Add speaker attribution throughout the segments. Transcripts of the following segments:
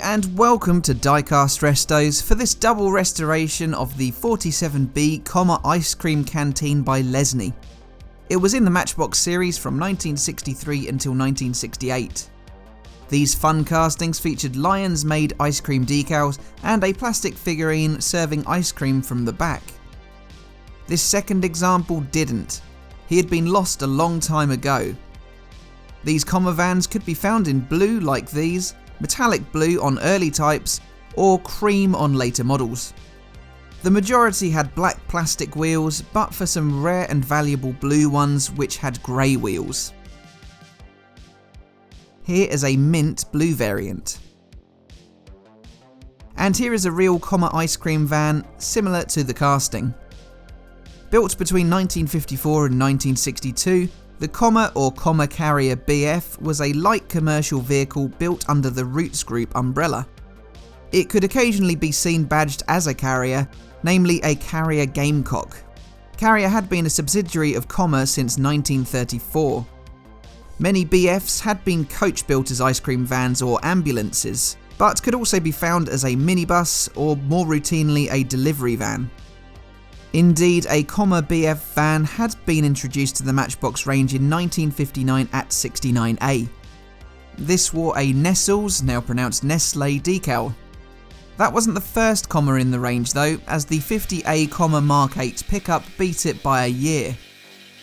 Speaker 1: and welcome to Diecast Restos for this double restoration of the 47B Commer Ice Cream Canteen by Lesney. It was in the Matchbox series from 1963 until 1968. These fun castings featured Lyons Maid ice cream decals and a plastic figurine serving ice cream from the back. This second example didn't. He had been lost a long time ago. These Commer vans could be found in blue like these, metallic blue on early types, or cream on later models. The majority had black plastic wheels, but for some rare and valuable blue ones which had grey wheels. Here is a mint blue variant. And here is a real Commer ice cream van, similar to the casting. Built between 1954 and 1962, the Commer or Commer Karrier BF was a light commercial vehicle built under the Roots Group umbrella. It could occasionally be seen badged as a Karrier, namely a Karrier Gamecock. Karrier had been a subsidiary of Commer since 1934. Many BFs had been coach-built as ice cream vans or ambulances, but could also be found as a minibus or more routinely a delivery van. Indeed, a Commer BF van had been introduced to the Matchbox range in 1959 at 69A. This wore a Nestles, now pronounced Nestlé, decal. That wasn't the first Commer in the range though, as the 50A Commer Mark 8 pickup beat it by a year.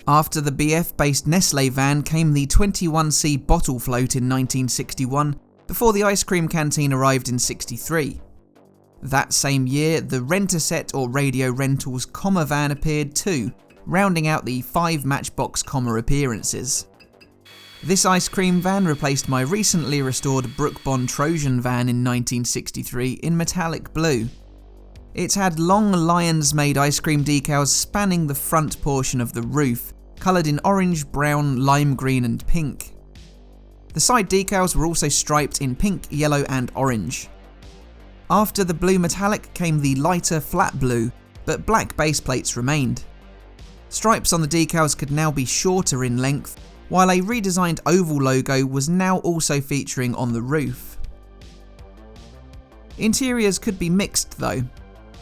Speaker 1: After the BF-based Nestlé van came the 21C bottle float in 1961, before the ice cream canteen arrived in 63. That same year, the Rent-A-Set or Radio Rentals Commer van appeared too, rounding out the 5 Matchbox Commer appearances. This ice cream van replaced my recently restored Brook Bond Trojan van in 1963 in metallic blue. It had long Lyons Maid ice cream decals spanning the front portion of the roof, coloured in orange, brown, lime green and pink. The side decals were also striped in pink, yellow and orange. After the blue metallic came the lighter flat blue, but black base plates remained. Stripes on the decals could now be shorter in length, while a redesigned oval logo was now also featuring on the roof. Interiors could be mixed though.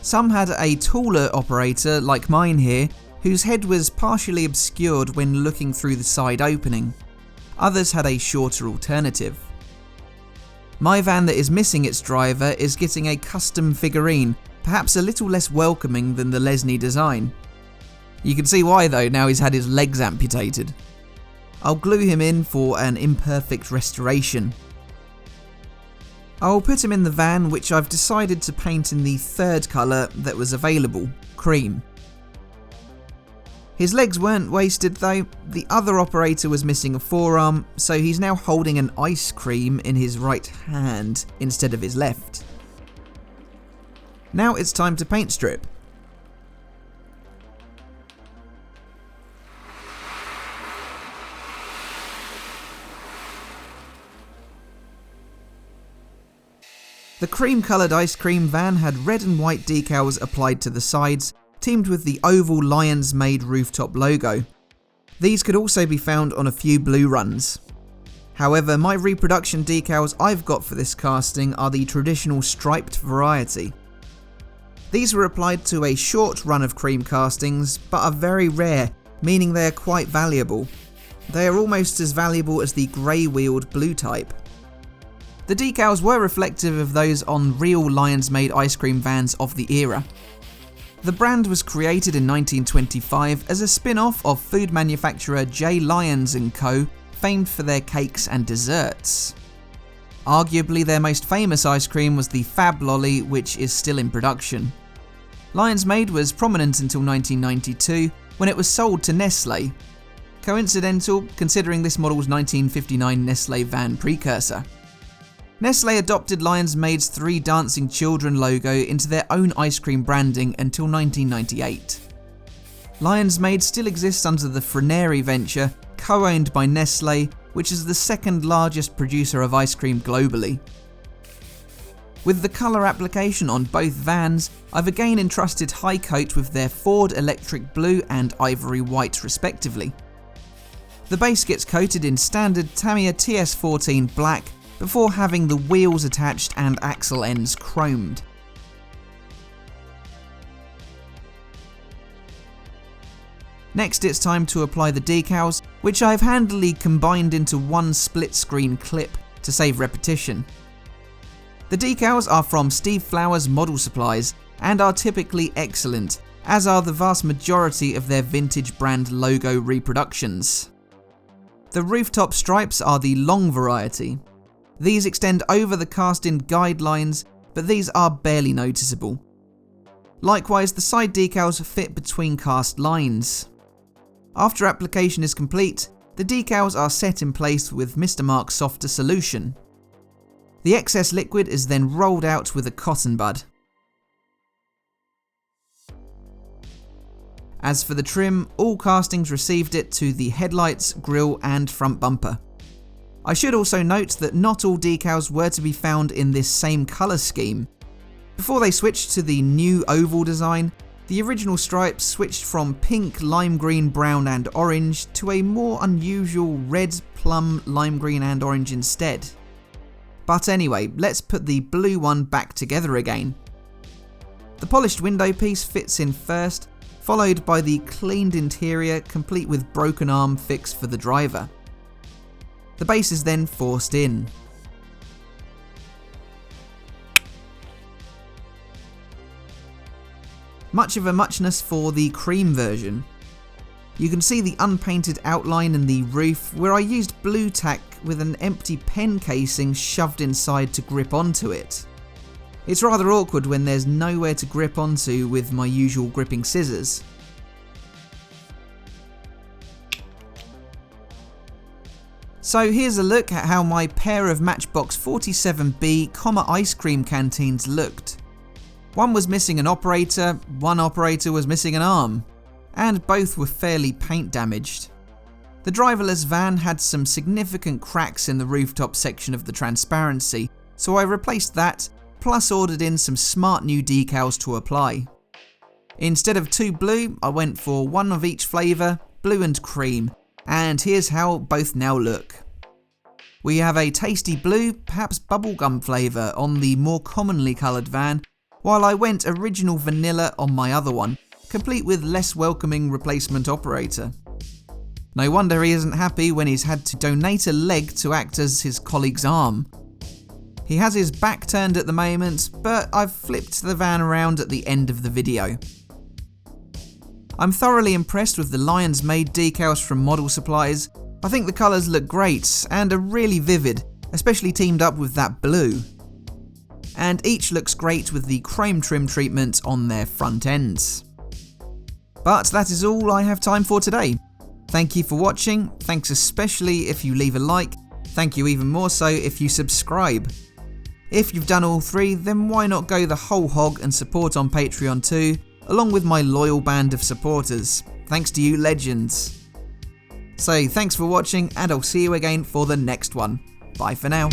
Speaker 1: Some had a taller operator like mine here, whose head was partially obscured when looking through the side opening. Others had a shorter alternative. My van that is missing its driver is getting a custom figurine, perhaps a little less welcoming than the Lesney design. You can see why though, now he's had his legs amputated. I'll glue him in for an imperfect restoration. I'll put him in the van, which I've decided to paint in the third colour that was available, cream. His legs weren't wasted though, the other operator was missing a forearm, so he's now holding an ice cream in his right hand instead of his left. Now it's time to paint strip. The cream-coloured ice cream van had red and white decals applied to the sides, teamed with the oval Lyons Maid rooftop logo. These could also be found on a few blue runs. However, my reproduction decals I've got for this casting are the traditional striped variety. These were applied to a short run of cream castings, but are very rare, meaning they are quite valuable. They are almost as valuable as the grey-wheeled blue type. The decals were reflective of those on real Lyons Maid ice cream vans of the era. The brand was created in 1925 as a spin-off of food manufacturer J. Lyons & Co., famed for their cakes and desserts. Arguably their most famous ice cream was the Fab Lolly, which is still in production. Lyons Maid was prominent until 1992, when it was sold to Nestlé. Coincidental, considering this model's 1959 Nestlé van precursor. Nestlé adopted Lyons Maid's 3 dancing children logo into their own ice cream branding until 1998. Lyons Maid still exists under the Frenary venture, co-owned by Nestlé, which is the second largest producer of ice cream globally. With the colour application on both vans, I've again entrusted High Coat with their Ford Electric Blue and Ivory White respectively. The base gets coated in standard Tamiya TS14 black, before having the wheels attached and axle ends chromed. Next it's time to apply the decals, which I've handily combined into one split screen clip to save repetition. The decals are from Steve Flowers Model Supplies and are typically excellent, as are the vast majority of their vintage brand logo reproductions. The rooftop stripes are the long variety. These extend over the cast-in guidelines, but these are barely noticeable. Likewise, the side decals fit between cast lines. After application is complete, the decals are set in place with Mr. Mark's softer solution. The excess liquid is then rolled out with a cotton bud. As for the trim, all castings received it to the headlights, grille and front bumper. I should also note that not all decals were to be found in this same colour scheme. Before they switched to the new oval design, the original stripes switched from pink, lime green, brown and orange to a more unusual red, plum, lime green and orange instead. But anyway, let's put the blue one back together again. The polished window piece fits in first, followed by the cleaned interior complete with broken arm fix for the driver. The base is then forced in. Much of a muchness for the cream version. You can see the unpainted outline in the roof where I used blue tack with an empty pen casing shoved inside to grip onto it. It's rather awkward when there's nowhere to grip onto with my usual gripping scissors. So here's a look at how my pair of Matchbox 47B Commer Ice Cream Canteens looked. One was missing an operator, one operator was missing an arm, and both were fairly paint damaged. The driverless van had some significant cracks in the rooftop section of the transparency, so I replaced that, plus ordered in some smart new decals to apply. Instead of two blue, I went for one of each flavour, blue and cream, and here's how both now look. We have a tasty blue, perhaps bubblegum flavour on the more commonly coloured van, while I went original vanilla on my other one, complete with less welcoming replacement operator. No wonder he isn't happy when he's had to donate a leg to act as his colleague's arm. He has his back turned at the moment, but I've flipped the van around at the end of the video. I'm thoroughly impressed with the Lyons Maid decals from Model Supplies. I think the colours look great and are really vivid, especially teamed up with that blue. And each looks great with the chrome trim treatment on their front ends. But that is all I have time for today. Thank you for watching, thanks especially if you leave a like, thank you even more so if you subscribe. If you've done all three, then why not go the whole hog and support on Patreon too, along with my loyal band of supporters. Thanks to you legends. So thanks for watching and I'll see you again for the next one. Bye for now.